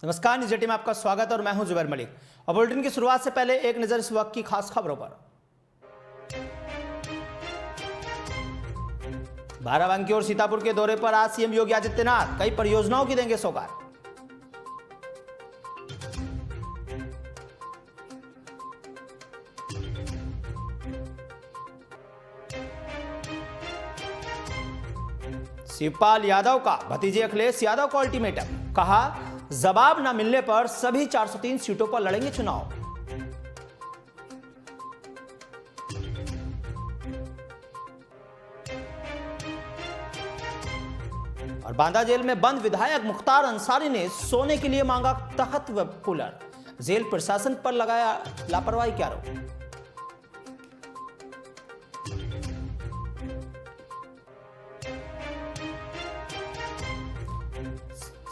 नमस्कार, न्यूज़ 18 में आपका स्वागत है और मैं हूं जुबैर मलिक। और बुलेटिन की शुरुआत से पहले एक नजर इस वक्त की खास खबरों पर। बाराबंकी और सीतापुर के दौरे पर आज सीएम योगी आदित्यनाथ कई परियोजनाओं की देंगे सौगात। शिवपाल यादव का भतीजे अखिलेश यादव को अल्टीमेटम, कहा जवाब न मिलने पर सभी 403 सीटों पर लड़ेंगे चुनाव। और बांदा जेल में बंद विधायक मुख्तार अंसारी ने सोने के लिए मांगा तख्त व कूलर, जेल प्रशासन पर लगाया लापरवाही का आरोप।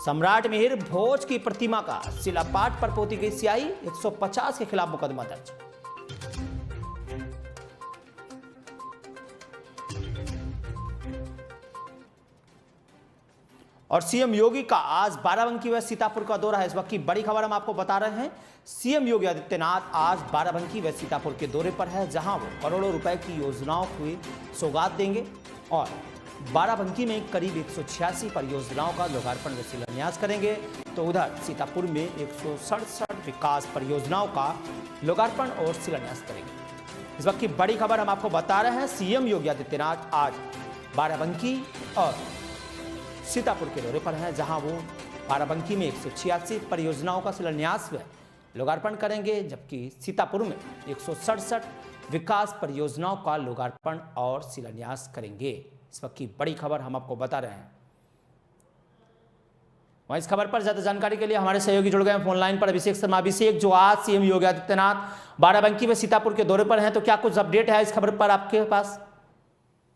सम्राट मिहिर भोज की प्रतिमा का शिलापाट पर पोती गई स्याही, 150 के खिलाफ मुकदमा दर्ज। और सीएम योगी का आज बाराबंकी व सीतापुर का दौरा है। इस वक्त की बड़ी खबर हम आपको बता रहे हैं। सीएम योगी आदित्यनाथ आज बाराबंकी व सीतापुर के दौरे पर है, जहां वो करोड़ों रुपए की योजनाओं की सौगात देंगे और बाराबंकी में करीब 186 परियोजनाओं का लोकार्पण व शिलान्यास करेंगे। तो उधर सीतापुर में 167 विकास परियोजनाओं का लोकार्पण और शिलान्यास करेंगे। इस वक्त की बड़ी खबर हम आपको बता रहे हैं। सीएम योगी आदित्यनाथ आज बाराबंकी और सीतापुर के दौरे पर हैं, जहां वो बाराबंकी में 186 परियोजनाओं का शिलान्यास व लोकार्पण करेंगे, जबकि सीतापुर में 167 विकास परियोजनाओं का लोकार्पण और शिलान्यास करेंगे। इस वक्त की बड़ी खबर हम आपको बता रहे हैं। वहीं इस खबर पर ज्यादा जानकारी के लिए हमारे सहयोगी जुड़ गए हैं फोन लाइन पर अभिषेक शर्मा। अभिषेक, जो आज सीएम योगी आदित्यनाथ बाराबंकी व सीतापुर के दौरे पर हैं, तो क्या कुछ अपडेट है इस खबर पर आपके पास?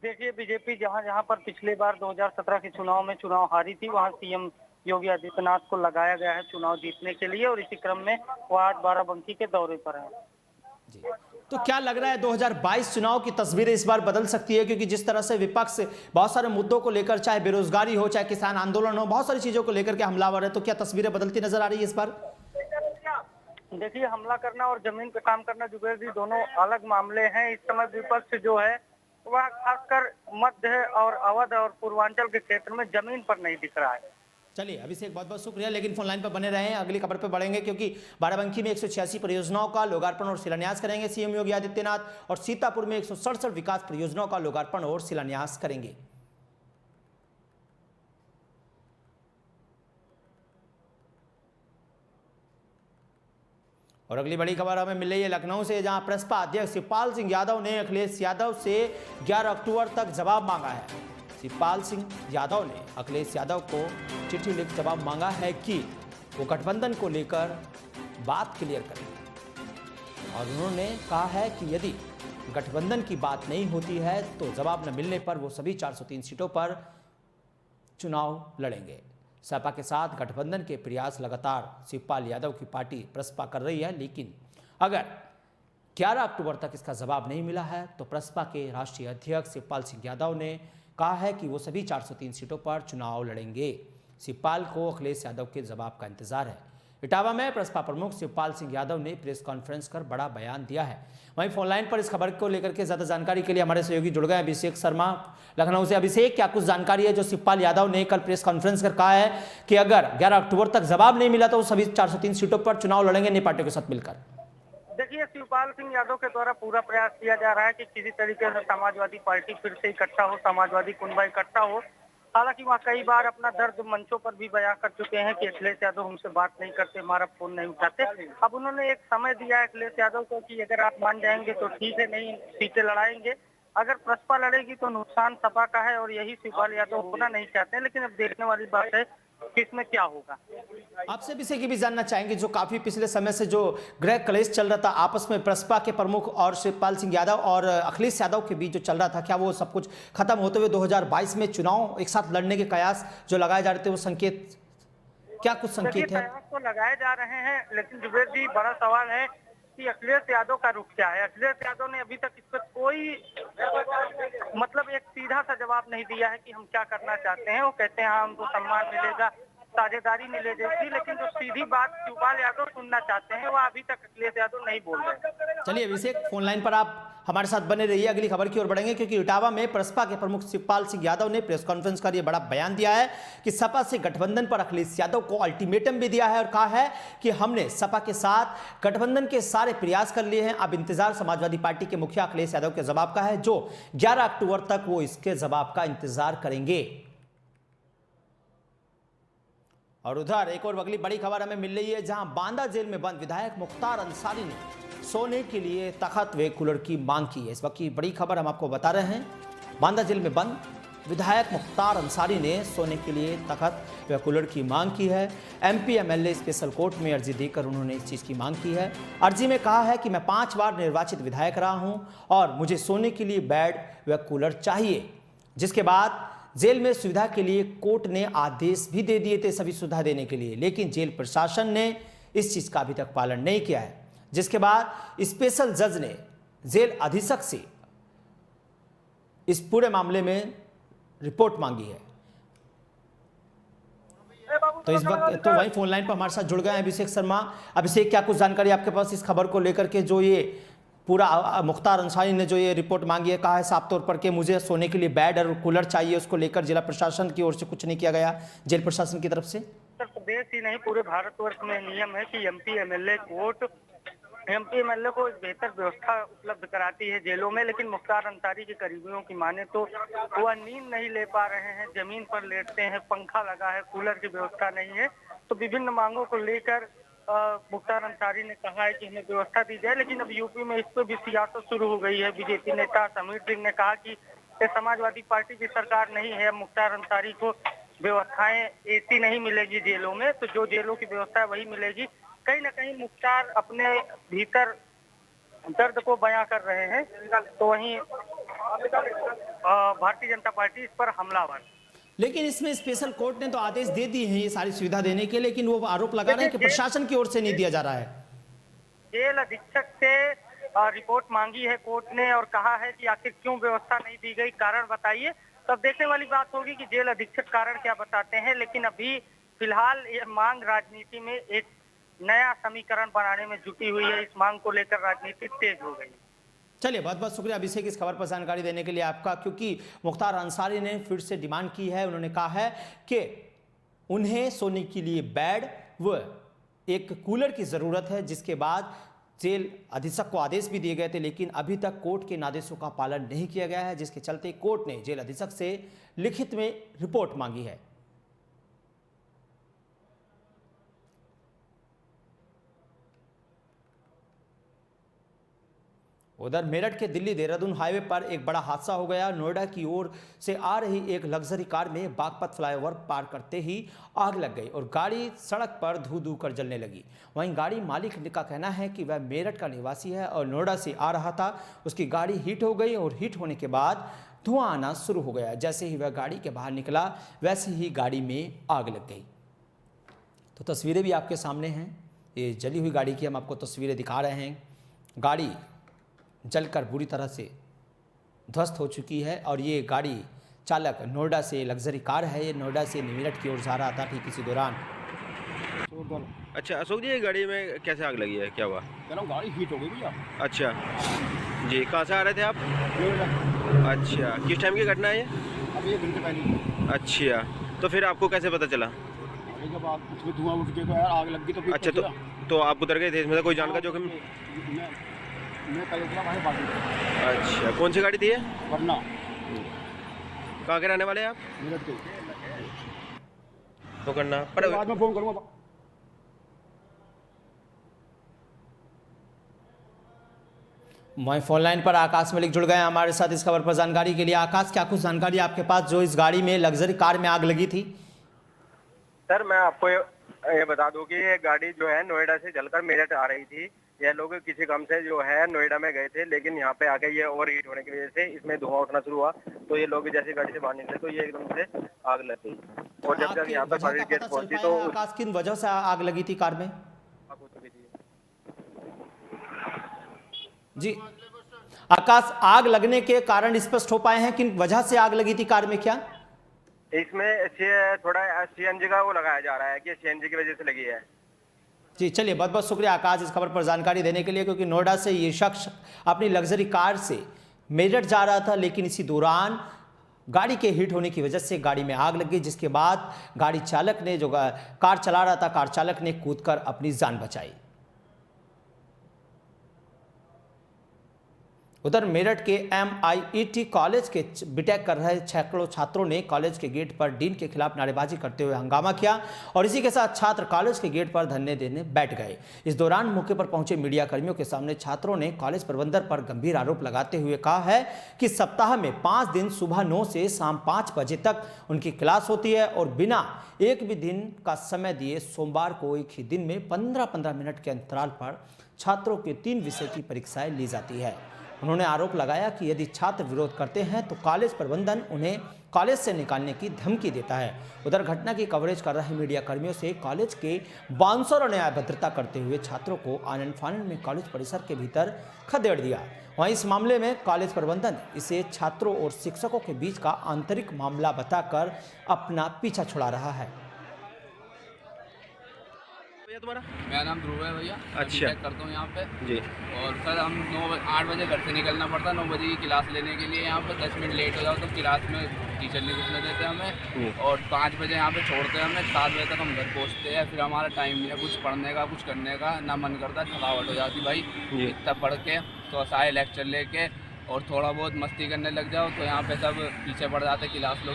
देखिए, बीजेपी जहां जहां पर पिछले बार 2017 के चुनाव में चुनाव हारी थी, वहां सीएम योगी आदित्यनाथ को लगाया गया है चुनाव जीतने के लिए, और इसी क्रम में वो आज बाराबंकी के दौरे पर है। जी, तो क्या लग रहा है 2022 चुनाव की तस्वीरें इस बार बदल सकती है? क्योंकि जिस तरह से विपक्ष बहुत सारे मुद्दों को लेकर, चाहे बेरोजगारी हो, चाहे किसान आंदोलन हो, बहुत सारी चीजों को लेकर के हमलावर है, तो क्या तस्वीरें बदलती नजर आ रही है इस बार? देखिए, हमला करना और जमीन पे काम करना जुबेर जी दोनों अलग मामले हैं। इस समय विपक्ष जो है वह खासकर मध्य और अवध और पूर्वांचल के क्षेत्र में जमीन पर नहीं दिख रहा है। चलिए अभिषेक, बहुत बहुत शुक्रिया, लेकिन फोन लाइन पर बने रहें, अगली खबर पर बढ़ेंगे, क्योंकि बाराबंकी में 186 परियोजनाओं का लोकार्पण और शिलान्यास करेंगे सीएम योगी आदित्यनाथ, और सीतापुर में 167 विकास परियोजनाओं का लोकार्पण और शिलान्यास करेंगे। और अगली बड़ी खबर हमें मिल रही है लखनऊ से, जहां प्रसपा अध्यक्ष शिवपाल सिंह यादव ने अखिलेश यादव से 11 अक्टूबर तक जवाब मांगा है। शिवपाल सिंह यादव ने अखिलेश यादव को चिट्ठी लिख जवाब मांगा है कि वो गठबंधन को लेकर बात क्लियर करें, और उन्होंने कहा है कि यदि गठबंधन की बात नहीं होती है तो जवाब न मिलने पर वो सभी 403 सीटों पर चुनाव लड़ेंगे। सपा के साथ गठबंधन के प्रयास लगातार शिवपाल यादव की पार्टी प्रसपा कर रही है, लेकिन अगर 11 अक्टूबर तक इसका जवाब नहीं मिला है तो प्रसपा के राष्ट्रीय अध्यक्ष शिवपाल सिंह यादव ने कहा है कि वो सभी 403 सीटों पर चुनाव लड़ेंगे। शिवपाल को अखिलेश यादव के जवाब का इंतजार है। इटावा में प्रसपा प्रमुख शिवपाल सिंह यादव ने प्रेस कॉन्फ्रेंस कर बड़ा बयान दिया है। वहीं फोनलाइन पर इस खबर को लेकर के ज्यादा जानकारी के लिए हमारे सहयोगी जुड़ गए अभिषेक शर्मा लखनऊ से। अभिषेक, क्या कुछ जानकारी है जो शिवपाल यादव ने कल प्रेस कॉन्फ्रेंस कर कहा है कि अगर 11 अक्टूबर तक जवाब नहीं मिला तो सभी 403 सीटों पर चुनाव लड़ेंगे नई पार्टियों के साथ मिलकर? देखिए, शिवपाल सिंह यादव के द्वारा पूरा प्रयास किया जा रहा है कि किसी तरीके से समाजवादी पार्टी फिर से इकट्ठा हो, समाजवादी कुनबा इकट्ठा हो। हालांकि वहाँ कई बार अपना दर्द मंचों पर भी बयां कर चुके हैं कि अखिलेश यादव हमसे बात नहीं करते, हमारा फोन नहीं उठाते। अब उन्होंने एक समय दिया है अखिलेश यादव को कि अगर आप मान जाएंगे तो ठीक है, नहीं सीटें लड़ाएंगे। अगर प्रसपा लड़ेगी तो नुकसान सपा का है, और यही शिवपाल यादव होना नहीं चाहते हैं। लेकिन अब देखने वाली बात है कि इसमें क्या होगा। आपसे विषय की भी जानना चाहेंगे, जो काफी पिछले समय से जो गृह कलेश चल रहा था आपस में प्रसपा के प्रमुख और शिवपाल सिंह यादव और अखिलेश यादव के बीच जो चल रहा था, क्या वो सब कुछ खत्म होते हुए 2022 में चुनाव एक साथ लड़ने के कयास जो लगाए जा रहे थे, वो संकेत, क्या कुछ संकेत है? कयास तो लगाए जा रहे हैं, लेकिन जुबेर जी बड़ा सवाल है कि अखिलेश यादव का रुख क्या है। अखिलेश यादव ने अभी तक इस पर कोई मतलब एक सीधा सा जवाब नहीं दिया है कि हम क्या करना चाहते हैं। वो कहते हैं हाँ हमको सम्मान मिलेगा, साझेदारी मिले जैसी, लेकिन जो सीधी बात शिवपाल यादव सुनना चाहते हैं वो अभी तक अखिलेश यादव नहीं बोल रहे। चलिए अभिषेक, फोन लाइन पर आप हमारे साथ बने रहिए, अगली खबर की ओर बढ़ेंगे, क्योंकि इटावा में प्रसपा के प्रमुख शिवपाल सिंह यादव ने प्रेस कॉन्फ्रेंस कर यह बड़ा बयान दिया है कि सपा से गठबंधन पर अखिलेश यादव को अल्टीमेटम भी दिया है और कहा है कि हमने सपा के साथ गठबंधन के सारे प्रयास कर लिए हैं, अब इंतजार समाजवादी पार्टी के मुखिया अखिलेश यादव के जवाब का है, जो 11 अक्टूबर तक वो इसके जवाब का इंतजार करेंगे। और उधर एक और अगली बड़ी खबर हमें मिल रही है, जहां बांदा जेल में बंद विधायक मुख्तार अंसारी ने सोने के लिए तख्त व कूलर की मांग की है। इस वक्त की बड़ी खबर हम आपको बता रहे हैं, बांदा जेल में बंद विधायक मुख्तार अंसारी ने सोने के लिए तख्त व कूलर की मांग की है। एमपी एमएलए स्पेशल कोर्ट में अर्जी देकर उन्होंने इस चीज़ की मांग की है। अर्जी में कहा है कि मैं 5 बार निर्वाचित विधायक रहा हूं और मुझे सोने के लिए बेड व कूलर चाहिए, जिसके बाद जेल में सुविधा के लिए कोर्ट ने आदेश भी दे दिए थे सभी सुविधा देने के लिए, लेकिन जेल प्रशासन ने इस चीज़ का अभी तक पालन नहीं किया है, जिसके बाद स्पेशल जज ने जेल अधीक्षक से इस पूरे मामले में रिपोर्ट मांगी है। तो इस वक्त तो वही फोन लाइन पर हमारे साथ जुड़ गए हैं अभिषेक शर्मा। अभिषेक, क्या कुछ जानकारी आपके पास इस खबर को लेकर के, जो ये पूरा मुख्तार अंसारी ने जो ये रिपोर्ट मांगी है, कहा है साफ तौर पर कि मुझे सोने के लिए बेड और कूलर चाहिए, उसको लेकर जिला प्रशासन की ओर से कुछ नहीं किया गया जेल प्रशासन की तरफ से? उत्तर प्रदेश ही नहीं पूरे भारतवर्ष में नियम है कि एमपी एमएलए को बेहतर व्यवस्था उपलब्ध कराती है जेलों में, लेकिन मुख्तार अंसारी के करीबियों की माने तो वह नींद नहीं ले पा रहे हैं, जमीन पर लेटते हैं, पंखा लगा है, कूलर की व्यवस्था नहीं है। तो विभिन्न मांगों को लेकर मुख्तार अंसारी ने कहा है कि हमें व्यवस्था दी जाए, लेकिन अब यूपी में इस पर भी सियासत शुरू हो गई है। बीजेपी नेता समीर सिंह ने कहा कि ये समाजवादी पार्टी की सरकार नहीं है, मुख्तार अंसारी को व्यवस्थाएं ऐसी नहीं मिलेगी जेलों में, तो जो जेलों की व्यवस्था है वही मिलेगी। कहीं ना कहीं मुख्तार अपने भीतर दर्द को बयां कर रहे हैं, तो वहीं भारतीय जनता पार्टी इस पर हमलावर। लेकिन इसमें स्पेशल कोर्ट ने तो आदेश दे दिए हैं ये सारी सुविधा देने के, लेकिन वो आरोप लगा रहे हैं कि प्रशासन की ओर से नहीं दिया जा रहा है। जेल अधीक्षक से रिपोर्ट मांगी है कोर्ट ने और कहा है कि आखिर क्यों व्यवस्था नहीं दी गई, कारण बताइए। तब देखने वाली बात होगी कि जेल अधीक्षक कारण क्या बताते हैं, लेकिन अभी फिलहाल ये मांग राजनीति में एक नया समीकरण बनाने में जुटी हुई है। इस मांग को लेकर राजनीति तेज हो गई। चलिए, बहुत बहुत शुक्रिया अभिषेक इस खबर पर जानकारी देने के लिए आपका, क्योंकि मुख्तार अंसारी ने फिर से डिमांड की है। उन्होंने कहा है कि उन्हें सोने के लिए बेड व एक कूलर की ज़रूरत है, जिसके बाद जेल अधीक्षक को आदेश भी दिए गए थे, लेकिन अभी तक कोर्ट के आदेशों का पालन नहीं किया गया है, जिसके चलते कोर्ट ने जेल अधीक्षक से लिखित में रिपोर्ट मांगी है। उधर मेरठ के दिल्ली देहरादून हाईवे पर एक बड़ा हादसा हो गया। नोएडा की ओर से आ रही एक लग्जरी कार में बागपत फ्लाईओवर पार करते ही आग लग गई और गाड़ी सड़क पर धू धू कर जलने लगी। वहीं गाड़ी मालिक का कहना है कि वह मेरठ का निवासी है और नोएडा से आ रहा था। उसकी गाड़ी हीट हो गई और हीट होने के बाद धुआं आना शुरू हो गया। जैसे ही वह गाड़ी के बाहर निकला, वैसे ही गाड़ी में आग लग गई। तो तस्वीरें भी आपके सामने हैं, ये जली हुई गाड़ी की हम आपको तस्वीरें दिखा रहे हैं। गाड़ी जलकर बुरी तरह से ध्वस्त हो चुकी है और ये गाड़ी चालक नोएडा से, लग्जरी कार है, ये नोएडा से मेरठ की ओर जा रहा था। ठीक इसी दौरान अच्छा अशोक जी, ये गाड़ी में कैसे आग लगी है, क्या हुआ? गाड़ी हीट हो गई भैया। अच्छा जी, कहाँ से आ रहे थे आप? अच्छा, किस टाइम की घटना है ये? अभी 1 घंटे पहले। अच्छा, तो फिर आपको कैसे पता चला? जब आप उसमें धुआं उठ के तो यार आग लग गई तो फिर अच्छा, तो आप उतर गए थे इसमें? कोई जान का जोखिम? मैं पहले उतरा वहाँ बाकी। अच्छा, कौन सी गाड़ी थी ये? वरना कहाँ के रहने वाले हैं आप? मेरठ के। तो करना पर बाद में फोन करूँगा। मैं फोन लाइन पर आकाश मलिक जुड़ गए हैं हमारे साथ इस खबर पर जानकारी के लिए। आकाश, क्या कुछ जानकारी आपके पास जो इस गाड़ी में, लग्जरी कार में आग लगी थी? सर, मैं आपको ये बता दूं कि ये गाड़ी जो है नोएडा से जलकर मेरठ आ रही थी। यह लोग किसी काम से जो है नोएडा में गए थे, लेकिन यहाँ पे आके ये ओवर हीट होने की वजह से इसमें धुआं उठना शुरू हुआ। तो ये लोग जैसे गाड़ी से बाहर निकले तो ये एकदम से आग लग गई और जब तक यहाँ पे फायर ब्रिगेड पहुंची तो आकाश, किन वजह से आग लगी थी कार में? जी आकाश, आग लगने के कारण स्पष्ट हो पाए हैं? किन वजह से आग लगी थी कार में क्या? इसमें थोड़ा सीएनजी का वो लगाया जा रहा है कि सीएनजी की वजह से लगी है। जी चलिए, बहुत बहुत शुक्रिया आकाश इस खबर पर जानकारी देने के लिए, क्योंकि नोएडा से ये शख्स अपनी लग्जरी कार से मेरठ जा रहा था, लेकिन इसी दौरान गाड़ी के हिट होने की वजह से गाड़ी में आग लग गई, जिसके बाद गाड़ी चालक ने, जो कार चला रहा था, कार चालक ने कूदकर अपनी जान बचाई। उधर मेरठ के MIET कॉलेज के बीटेक कर रहे सैकड़ों छात्रों ने कॉलेज के गेट पर डीन के खिलाफ नारेबाजी करते हुए हंगामा किया और इसी के साथ छात्र कॉलेज के गेट पर धरने देने बैठ गए। इस दौरान मौके पर पहुंचे मीडिया कर्मियों के सामने छात्रों ने कॉलेज प्रबंधन पर गंभीर आरोप लगाते हुए कहा है कि सप्ताह में 5 दिन सुबह 9 से शाम 5 बजे तक उनकी क्लास होती है और बिना एक भी दिन का समय दिए सोमवार को एक ही दिन में 15-15 मिनट के अंतराल पर छात्रों के 3 विषय की परीक्षाएं ली जाती है। उन्होंने आरोप लगाया कि यदि छात्र विरोध करते हैं तो कॉलेज प्रबंधन उन्हें कॉलेज से निकालने की धमकी देता है। उधर घटना की कवरेज कर रहे मीडिया कर्मियों से कॉलेज के बाउंसरों ने अभद्रता करते हुए छात्रों को आनन फानन में कॉलेज परिसर के भीतर खदेड़ दिया। वहीं इस मामले में कॉलेज प्रबंधन इसे छात्रों और शिक्षकों के बीच का आंतरिक मामला बताकर अपना पीछा छुड़ा रहा है। तुम्हारा? मेरा नाम ध्रुव है भैया। अच्छा। मैं करता हूँ यहाँ पे जी। और सर हम 8 बजे घर से निकलना पड़ता, 9 बजे की क्लास लेने के लिए। यहाँ पे 10 मिनट लेट हो जाओ तो क्लास में टीचर नहीं घुसने देते हमें, और 5 बजे यहाँ पे छोड़ते हैं हमें। 7 बजे तक हम घर पहुँचते हैं। फिर हमारा टाइम नहीं है कुछ पढ़ने का, कुछ करने का, ना मन करता, थकावट हो जाती भाई। इतना पढ़ के तो सारे लेक्चर लेके और थोड़ा बहुत मस्ती करने लग जाओ तो यहाँ पे सब पीछे पड़ जाते, क्लास लो।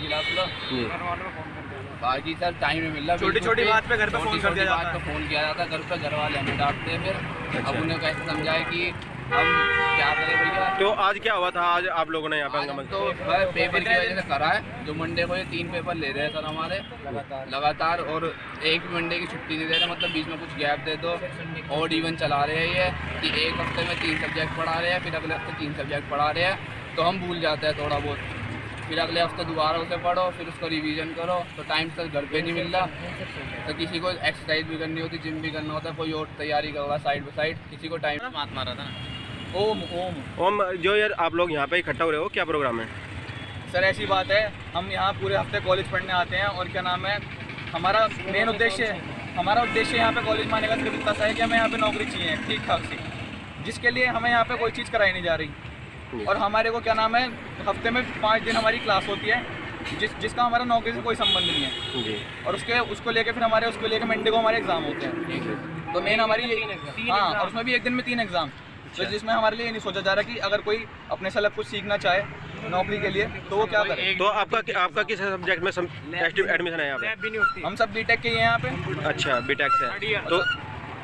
बाकी सर टाइम नहीं मिल रहा। छोटी छोटी बात पे घर पे फोन कर दिया जाता है। फोन किया जाता है घर पे, घर वाले हमें डांटते हैं। फिर अब उन्हें कैसे समझाए कि हम क्या करें भैया। तो आज क्या हुआ था? आज आप लोगों ने यहाँ पे हंगामा? तो पेपर की वजह से करा है। जो मंडे को ये 3 पेपर ले रहे हैं सर हमारे लगातार, और एक मंडे की छुट्टी नहीं दे रहे, मतलब बीच में कुछ गैप दे दो। और इवन चला रहे हैं ये कि एक हफ्ते में 3 सब्जेक्ट पढ़ा रहे हैं, फिर अगले हफ्ते 3 सब्जेक्ट पढ़ा रहे हैं, तो हम भूल जाते हैं थोड़ा बहुत। फिर अगले हफ्ते दोबारा उसे पढ़ो, फिर उसको रिवीजन करो, तो टाइम से घर पे नहीं मिल रहा। तो किसी को एक्सरसाइज भी करनी होती, जिम भी करना होता है, कोई और तैयारी कर रहा साइड बाई साइड, किसी को टाइम मात मारा था। ओम, जो यार आप लोग यहाँ पे इकट्ठा हो रहे हो, क्या प्रोग्राम है? सर ऐसी बात है, हम यहाँ पूरे हफ्ते कॉलेज पढ़ने आते हैं और क्या नाम है, हमारा मेन उद्देश्य यहाँ पे कॉलेज में आने का सिर्फ इतना सा है कि हमें यहाँ पे नौकरी चाहिए ठीक ठाक सी, जिसके लिए हमें यहाँ पे कोई चीज़ कराई नहीं जा रही। और हमारे को क्या नाम है, हफ्ते में 5 दिन हमारी क्लास होती है, जिसका हमारा नौकरी से कोई संबंध नहीं है जी। और उसको लेके फिर उसको लेके मंडे को हमारे एग्जाम होते हैं। तो मेन हमारी हाँ, और उसमें भी एक दिन में 3 एग्जाम। तो जिसमें हमारे लिए ये नहीं सोचा जा रहा कि अगर कोई अपने से अलग कुछ सीखना चाहे नौकरी के लिए तो वो क्या करे। तो आपका किस सब्जेक्ट में एडमिशन है यहाँ पे? हम सब बीटेक के ही हैं यहाँ पे। अच्छा, बीटेक से। तो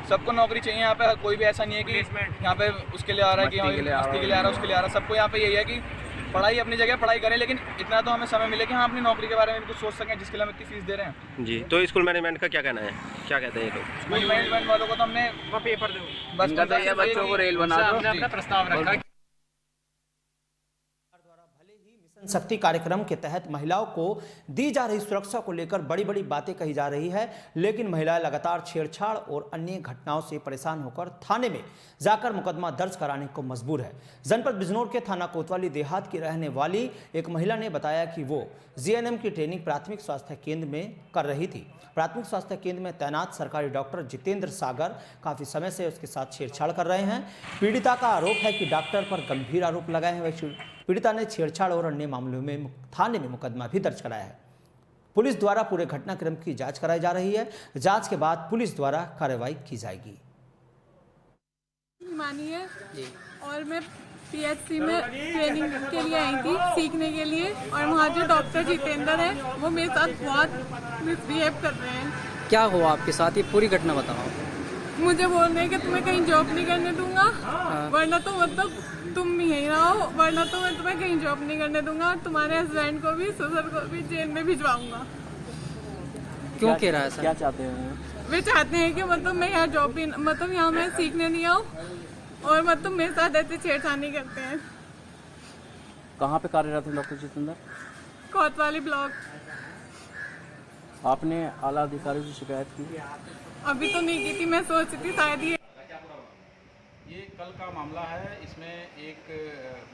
सबको नौकरी चाहिए यहाँ पे, कोई भी ऐसा नहीं है कि यहाँ पे उसके लिए आ रहा है कि मस्ती के लिए आ रहा है, उसके लिए आ रहा है। सबको यहाँ पे यही है कि पढ़ाई अपनी जगह पढ़ाई करें, लेकिन इतना तो हमें समय मिले कि हम अपनी नौकरी के बारे में कुछ सोच सकें, जिसके लिए हम इतनी फीस दे रहे हैं जी। तो स्कूल मैनेजमेंट का क्या कहना है, क्या कहते हैं ये लोग? स्कूल मैनेजमेंट वालों को तो हमने पेपर दो बस बच्चों को रेल बना दो, अपना प्रस्ताव रखा। शक्ति कार्यक्रम के तहत महिलाओं को दी जा रही सुरक्षा को लेकर बड़ी बड़ी बातें कही जा रही है, लेकिन महिलाएं लगातार छेड़छाड़ और अन्य घटनाओं से परेशान होकर थाने में जाकर मुकदमा दर्ज कराने को मजबूर है। जनपद बिजनौर के थाना कोतवाली देहात की रहने वाली एक महिला ने बताया कि वो जीएनएम की ट्रेनिंग प्राथमिक स्वास्थ्य केंद्र में कर रही थी। प्राथमिक स्वास्थ्य केंद्र में तैनात सरकारी डॉक्टर जितेंद्र सागर काफी समय से उसके साथ छेड़छाड़ कर रहे हैं। पीड़िता का आरोप है कि डॉक्टर पर गंभीर आरोप लगाए हैं। पीड़िता ने छेड़छाड़ और अन्य मामलों में थाने में मुकदमा भी दर्ज कराया है। पुलिस द्वारा पूरे घटनाक्रम की जांच कराई जा रही है। जांच के बाद पुलिस द्वारा कार्रवाई की जाएगी। मानिए, और मैं पीएचसी में ट्रेनिंग के लिए आई थी सीखने के लिए, और वहाँ जो डॉक्टर जितेंद्र है वो मेरे साथ बहुत मिसबिहेव कर रहे हैं। क्या हुआ आपके साथ, ये पूरी घटना बताओ। मुझे बोल रहे हैं कि तुम्हें कहीं जॉब नहीं करने दूंगा, वरना तो मतलब तुम भी यहीं रहो, वरना तो मैं तुम्हें कहीं जॉब नहीं करने दूंगा, और तुम्हारे हस्बैंड को भी ससुर को भी जेल में भिजवाऊंगा। क्यों कह रहा है सर? क्या चाहते हैं वे चाहते हैं कि मतलब मैं यहाँ जॉब भी मतलब यहाँ मैं सीखने नहीं आऊँ, और मतलब मेरे साथ ऐसे छेड़छाड़ी करते हैं। कहाँ पे कार्यरत है डॉक्टर जितेंद्र? कोतवाली ब्लॉक। आपने आला अधिकारी से शिकायत की? अभी तो नहीं की थी, मैं सोच रही थी शायद ये कल का मामला है। इसमें एक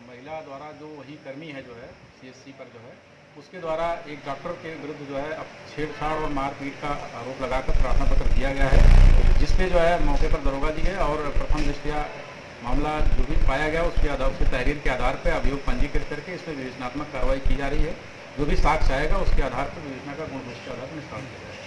महिला द्वारा जो वही कर्मी है जो है सीएससी पर जो है उसके द्वारा एक डॉक्टर के विरुद्ध जो है अब छेड़छाड़ और मारपीट का आरोप लगाकर प्रार्थना पत्र दिया गया है, जिसपे जो है मौके पर दरोगा जी गए और प्रथम दृष्टया मामला जो भी पाया गया उसके आधार से तहरीर के आधार पर अभियोग पंजीकृत करके इसमें विवेचनात्मक कार्रवाई की जा रही है। जो भी साक्ष्य आएगा उसके आधार पर विवेचना का गुण दोष के आधार पर निष्पादन किया जाएगा।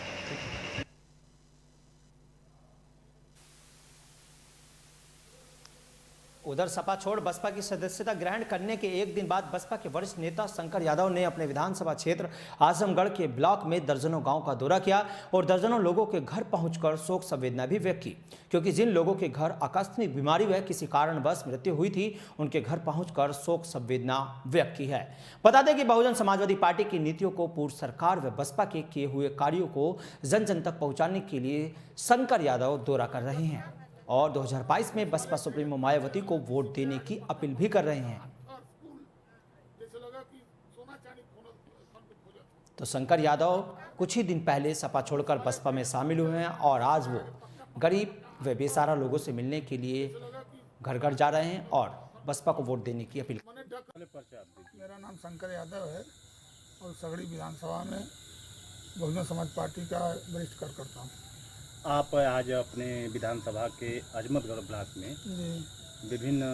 उधर सपा छोड़ बसपा की सदस्यता ग्रहण करने के एक दिन बाद बसपा के वरिष्ठ नेता शंकर यादव ने अपने विधानसभा क्षेत्र आजमगढ़ के ब्लॉक में दर्जनों गांव का दौरा किया और दर्जनों लोगों के घर पहुंचकर शोक संवेदना भी व्यक्त की, क्योंकि जिन लोगों के घर आकस्मिक बीमारी व किसी कारणवश मृत्यु हुई थी उनके घर पहुंचकर शोक संवेदना व्यक्त की है। बता दें कि बहुजन समाजवादी पार्टी की नीतियों को पूर्व सरकार व बसपा के किए हुए कार्यों को जन जन तक पहुंचाने के लिए शंकर यादव दौरा कर रहे हैं और 2022 में बसपा सुप्रीमो मायावती को वोट देने की अपील भी कर रहे हैं। तो शंकर यादव कुछ ही दिन पहले सपा छोड़कर बसपा में शामिल हुए हैं और आज वो गरीब व बेसहारा लोगों से मिलने के लिए घर घर जा रहे हैं और बसपा को वोट देने की अपील। मेरा नाम शंकर यादव है और सगड़ी विधानसभा में बहुजन समाज पार्टी का वरिष्ठ कार्यकर्ता हूँ। आप आज अपने विधानसभा के अजमतगढ़ ब्लॉक में विभिन्न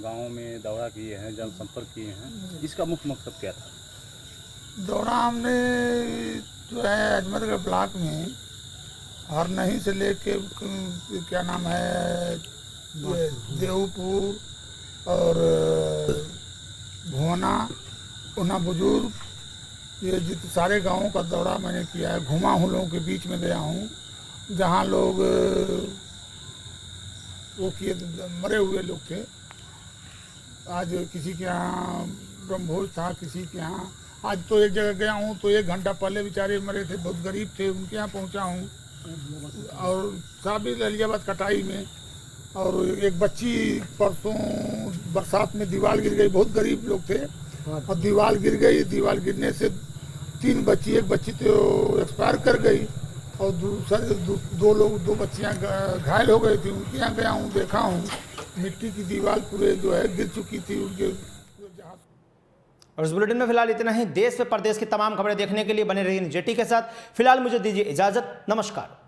गांवों में दौरा किए हैं, जनसंपर्क किए हैं, इसका मुख्य मकसद क्या था? दौरा हमने जो है अजमतगढ़ ब्लॉक में हरनही से लेके क्या नाम है देवपुर और भुवना उना बुजुर्ग ये सारे गांवों का दौरा मैंने किया है। घुमा हूँ, लोगों के बीच में गया हूँ जहाँ लोग वो किए मरे हुए लोग थे। आज किसी के यहाँ ब्रह्मभोज था, किसी के यहाँ आज तो एक जगह गया हूँ तो 1 घंटा पहले बेचारे मरे थे, बहुत गरीब थे, उनके यहाँ पहुँचा हूँ। और साबिर ललियाबाद कटाई में और एक बच्ची परसों बरसात में दीवार गिर गई, बहुत गरीब लोग थे और दीवार गिर गई। दीवार गिरने से 3 बच्ची, एक बच्ची तो एक्सपायर कर गई और दूसरे 2 बच्चियां घायल हो गई थी। उनके यहाँ गया हूँ, देखा हूँ मिट्टी की दीवार पूरे जो है गिर चुकी थी उनके। और इस बुलेटिन में फिलहाल इतना ही। देश व प्रदेश की तमाम खबरें देखने के लिए बने रहिए जेटी के साथ। फिलहाल मुझे दीजिए इजाजत। नमस्कार।